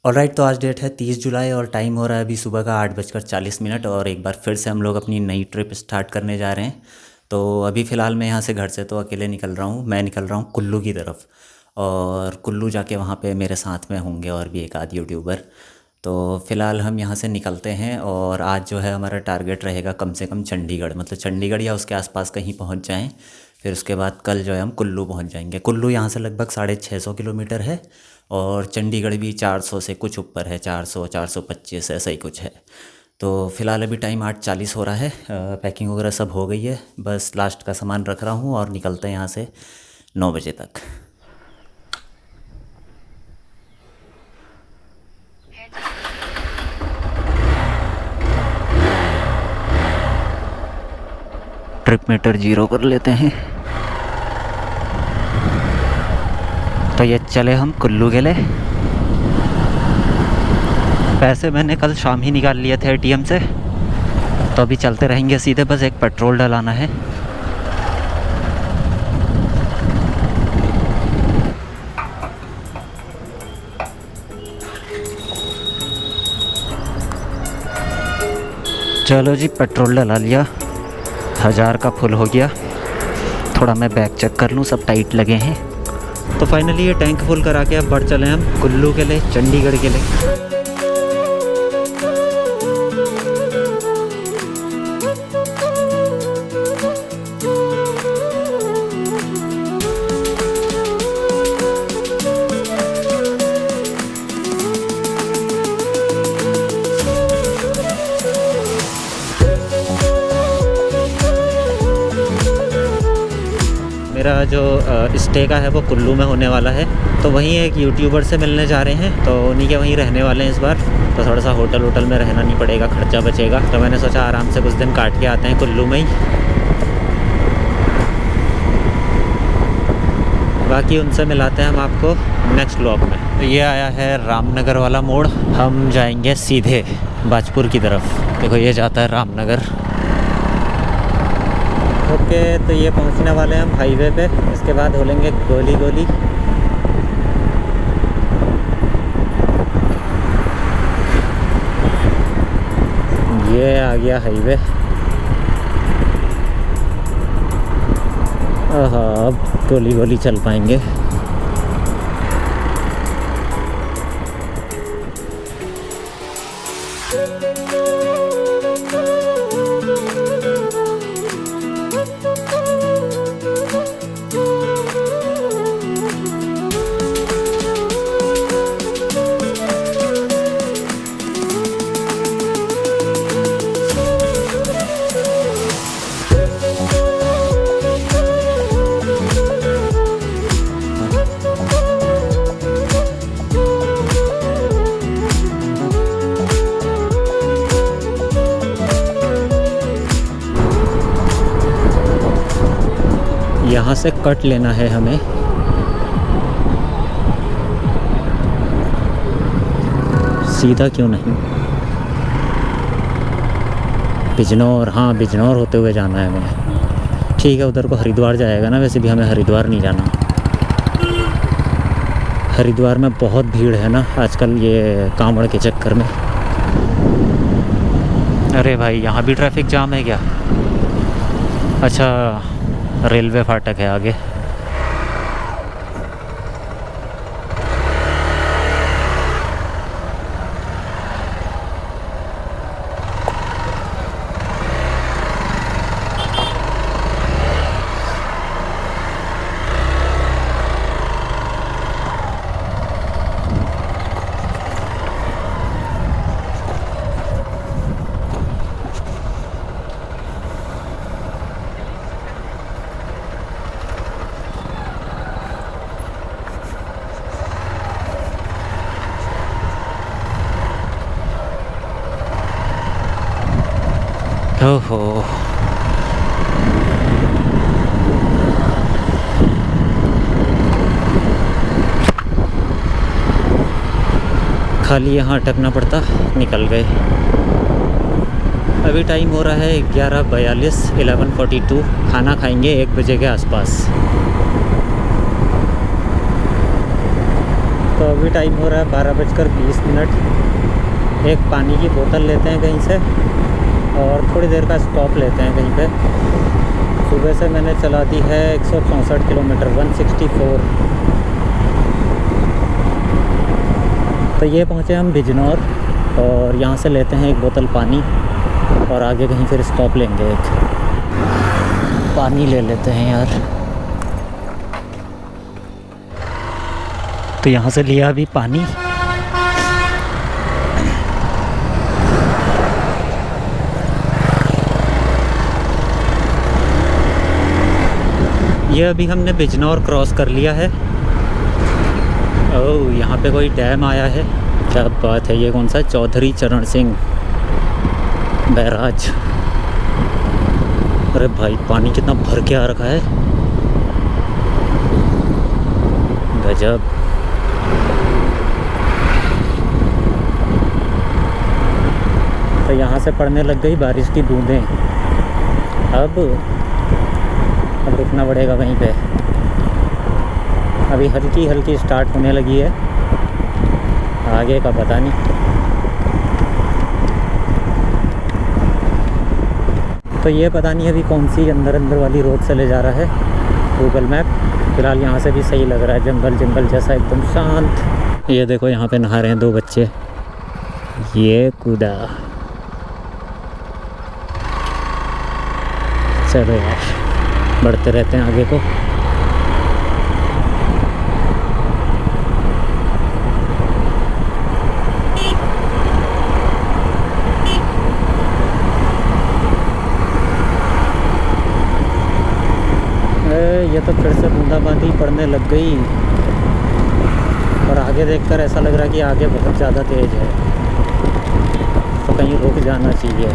Alright, तो आज date है 30 जुलाई और टाइम हो रहा है अभी सुबह का 8:40 और एक बार फिर से हम लोग अपनी नई ट्रिप स्टार्ट करने जा रहे हैं। तो अभी फ़िलहाल मैं यहाँ से घर से तो अकेले निकल रहा हूँ। मैं निकल रहा हूँ कुल्लू की तरफ, और कुल्लू जाके वहाँ पे मेरे साथ में होंगे और भी एक आध यूट्यूबर। तो फ़िलहाल हम यहाँ से निकलते हैं, और आज जो है हमारा टारगेट रहेगा कम से कम चंडीगढ़, मतलब चंडीगढ़ या उसके आसपास कहीं पहुँच जाएँ। फिर उसके बाद कल जो है हम कुल्लू पहुँच जाएंगे। कुल्लू यहाँ से लगभग 650 किलोमीटर है, और चंडीगढ़ भी 400 से कुछ ऊपर है, 400 425 ऐसा ही कुछ है। तो फ़िलहाल अभी टाइम 8:40 हो रहा है। पैकिंग वगैरह सब हो गई है, बस लास्ट का सामान रख रहा हूँ और निकलते हैं यहाँ से 9 बजे तक। ट्रिप मीटर 0 कर लेते हैं। तो ये चले हम कुल्लू के लिए। पैसे मैंने कल शाम ही निकाल लिए थे एटीएम से, तो अभी चलते रहेंगे सीधे, बस एक पेट्रोल डलाना है। चलो जी, पेट्रोल डला लिया, 1000 का फुल हो गया। थोड़ा मैं बैग चेक कर लूँ, सब टाइट लगे हैं। तो फाइनली ये टैंक फुल करा के अब बढ़ चले हम कुल्लू के लिए, चंडीगढ़ के लिए। मेरा जो स्टे का है वो कुल्लू में होने वाला है, तो वहीं एक यूट्यूबर से मिलने जा रहे हैं, तो उन्हीं के वहीं रहने वाले हैं इस बार। तो थोड़ा सा होटल में रहना नहीं पड़ेगा, खर्चा बचेगा। तो मैंने सोचा आराम से कुछ दिन काट के आते हैं कुल्लू में ही। बाकी उनसे मिलाते हैं हम आपको नेक्स्ट व्लॉग में। तो ये आया है रामनगर वाला मोड़, हम जाएंगे सीधे बाजपुर की तरफ। देखो ये जाता है रामनगर। ओके, तो ये पहुंचने वाले हैं हम हाईवे पे, इसके बाद हो लेंगे गोली गोली। ये आ गया हाईवे। अब गोली गोली चल पाएंगे। यहाँ से कट लेना है हमें। सीधा क्यों नहीं, बिजनौर, हाँ बिजनौर होते हुए जाना है हमें। ठीक है, उधर को हरिद्वार जाएगा ना, वैसे भी हमें हरिद्वार नहीं जाना। हरिद्वार में बहुत भीड़ है ना आजकल, ये कांवड़ के चक्कर में। अरे भाई, यहाँ भी ट्रैफिक जाम है क्या? अच्छा, रेलवे फाटक है आगे। ओहो, खाली यहाँ अटकना पड़ता, निकल गए। अभी टाइम हो रहा है 11:42, 11:42। खाना खाएंगे 1 बजे के आसपास। तो अभी टाइम हो रहा है 12:20। एक पानी की बोतल लेते हैं कहीं से और थोड़ी देर का स्टॉप लेते हैं कहीं पे। सुबह से मैंने चला दी है 164 किलोमीटर, 164। तो ये पहुँचे हम बिजनौर और यहाँ से लेते हैं एक बोतल पानी और आगे कहीं फिर स्टॉप लेंगे। एक पानी ले लेते हैं यार। तो यहाँ से लिया अभी पानी। ये अभी हमने बिजनौर क्रॉस कर लिया है। ओह, यहाँ पे कोई डैम आया है, क्या बात है। ये कौन सा, चौधरी चरण सिंह बैराज। अरे भाई पानी कितना भर के आ रखा है, गजब। तो यहाँ से पड़ने लग गई बारिश की बूंदें। अब रुकना पड़ेगा वहीं पे। अभी हल्की हल्की स्टार्ट होने लगी है, आगे का पता नहीं। तो ये पता नहीं अभी कौन सी अंदर अंदर वाली रोड से ले जा रहा है गूगल मैप। फ़िलहाल यहाँ से भी सही लग रहा है, जंगल जंगल जैसा एकदम शांत। ये देखो यहाँ पे नहा रहे हैं 2 बच्चे। ये कूदा। चलो यार, बढ़ते रहते हैं आगे को। ये तो फिर से बूंदाबांदी पड़ने लग गई और आगे देखकर ऐसा लग रहा है कि आगे बहुत ज़्यादा तेज़ है, तो कहीं रुक जाना चाहिए।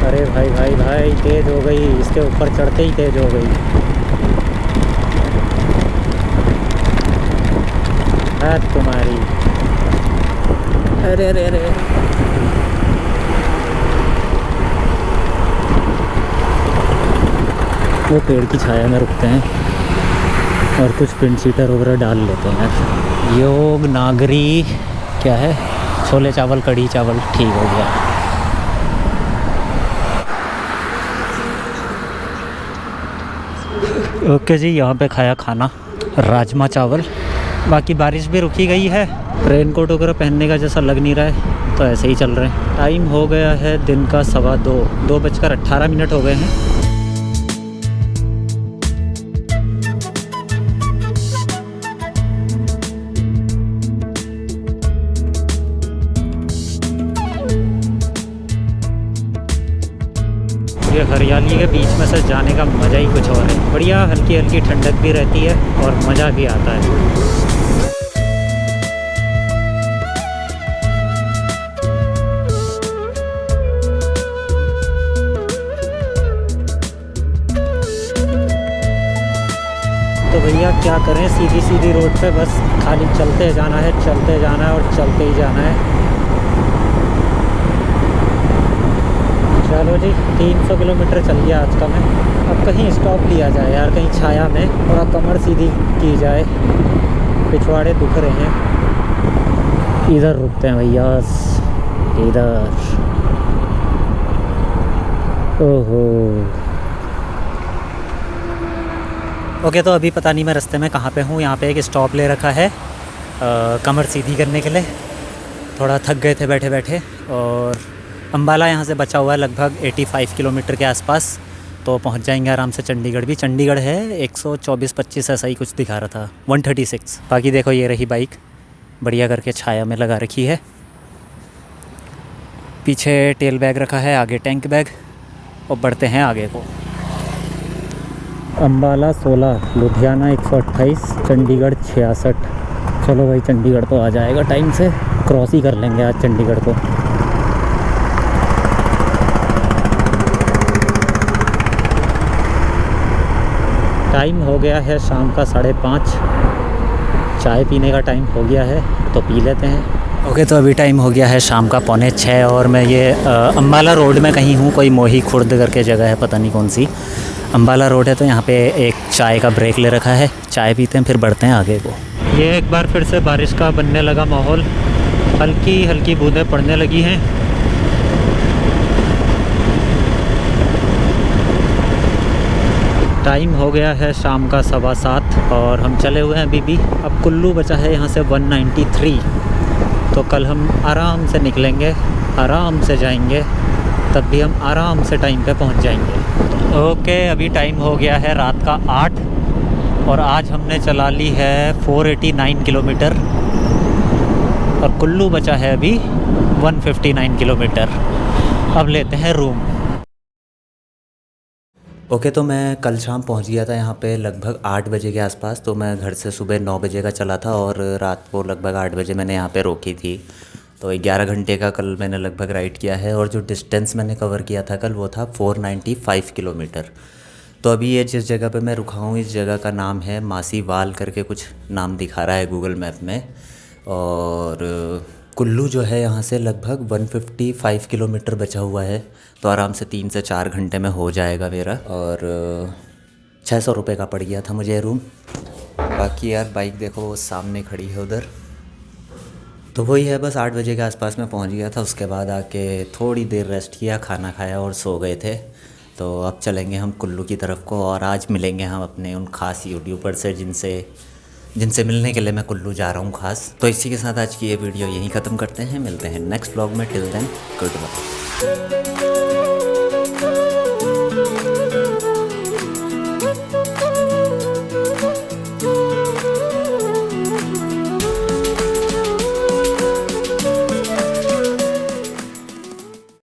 अरे भाई भाई भाई, तेज़ हो गई, इसके ऊपर चढ़ते ही तेज़ हो गई। हाथ तुम्हारी। अरे अरे अरे, वो पेड़ की छाया में रुकते हैं और कुछ पिंड सीटर वगैरह डाल लेते हैं। योग नागरी क्या है, छोले चावल कढ़ी चावल, ठीक हो गया। ओके जी, यहाँ पे खाया खाना राजमा चावल। बाकी बारिश भी रुकी गई है, रेनकोट वगैरह पहनने का जैसा लग नहीं रहा है, तो ऐसे ही चल रहे हैं। टाइम हो गया है दिन का 2:15, 2:18 हो गए हैं। ये हरियाली के बीच में से जाने का मज़ा ही कुछ और है। बढ़िया हल्की हल्की ठंडक भी रहती है और मज़ा भी आता है। तो भैया क्या करें, सीधी सीधी रोड पे बस खाली चलते जाना है, चलते जाना है और चलते ही जाना है। चलो जी, 300 किलोमीटर चल गया आज का मैं। अब कहीं स्टॉप लिया जाए यार, कहीं छाया में, थोड़ा कमर सीधी की जाए, पिछवाड़े दुख रहे हैं। इधर रुकते हैं भैया, इधर। ओहो, ओके। तो अभी पता नहीं मैं रास्ते में कहाँ पे हूँ। यहाँ पे एक स्टॉप ले रखा है कमर सीधी करने के लिए। थोड़ा थक गए थे बैठे बैठे। और अम्बाला यहाँ से बचा हुआ है लगभग 85 किलोमीटर के आसपास, तो पहुँच जाएंगे आराम से। चंडीगढ़ भी, चंडीगढ़ है 124-25 ऐसा ही कुछ दिखा रहा था, 136। बाकी देखो ये रही बाइक, बढ़िया करके छाया में लगा रखी है। पीछे टेल बैग रखा है, आगे टैंक बैग। और बढ़ते हैं आगे को। अम्बाला 16, लुधियाना 128, चंडीगढ़ 66। चलो भाई, चंडीगढ़ तो आ जाएगा टाइम से, क्रॉस ही कर लेंगे आज चंडीगढ़ को। टाइम हो गया है शाम का 5:30, चाय पीने का टाइम हो गया है, तो पी लेते हैं। ओके, तो अभी टाइम हो गया है शाम का 5:45 और मैं ये अम्बाला रोड में कहीं हूँ, कोई मोही खुर्द करके जगह है, पता नहीं कौन सी। अम्बाला रोड है तो यहाँ पे एक चाय का ब्रेक ले रखा है, चाय पीते हैं फिर बढ़ते हैं आगे को। ये एक बार फिर से बारिश का बनने लगा माहौल, हल्की हल्की बूंदें पड़ने लगी हैं। टाइम हो गया है शाम का 7:15 और हम चले हुए हैं अभी भी। अब कुल्लू बचा है यहाँ से 193, तो कल हम आराम से निकलेंगे, आराम से जाएंगे, तब भी हम आराम से टाइम पे पहुँच जाएंगे। ओके, अभी टाइम हो गया है रात का 8 और आज हमने चला ली है 489 किलोमीटर और कुल्लू बचा है अभी 159 किलोमीटर। अब लेते हैं रूम। ओके, तो मैं कल शाम पहुंच गया था यहाँ पे लगभग 8 बजे के आसपास। तो मैं घर से सुबह 9 बजे का चला था और रात को लगभग 8 बजे मैंने यहाँ पे रोकी थी। तो 11 घंटे का कल मैंने लगभग राइड किया है और जो डिस्टेंस मैंने कवर किया था कल वो था 495 किलोमीटर। तो अभी ये जिस जगह पे मैं रुका हूँ, इस जगह का नाम है मासीवाल करके कुछ नाम दिखा रहा है गूगल मैप में। और कुल्लू जो है यहाँ से लगभग 155 किलोमीटर बचा हुआ है, तो आराम से 3 से 4 घंटे में हो जाएगा मेरा। और 600 रुपये का पड़ गया था मुझे ये रूम। बाकी यार बाइक देखो वो सामने खड़ी है उधर। तो वही है, बस 8 बजे के आसपास मैं पहुँच गया था। उसके बाद आके थोड़ी देर रेस्ट किया, खाना खाया और सो गए थे। तो अब चलेंगे हम कुल्लू की तरफ को और आज मिलेंगे हम अपने उन खास यूट्यूबर से जिनसे मिलने के लिए मैं कुल्लू जा रहा हूँ खास। तो इसी के साथ आज की ये वीडियो यहीं ख़त्म करते हैं, मिलते हैं नेक्स्ट व्लॉग में। Till then good bye.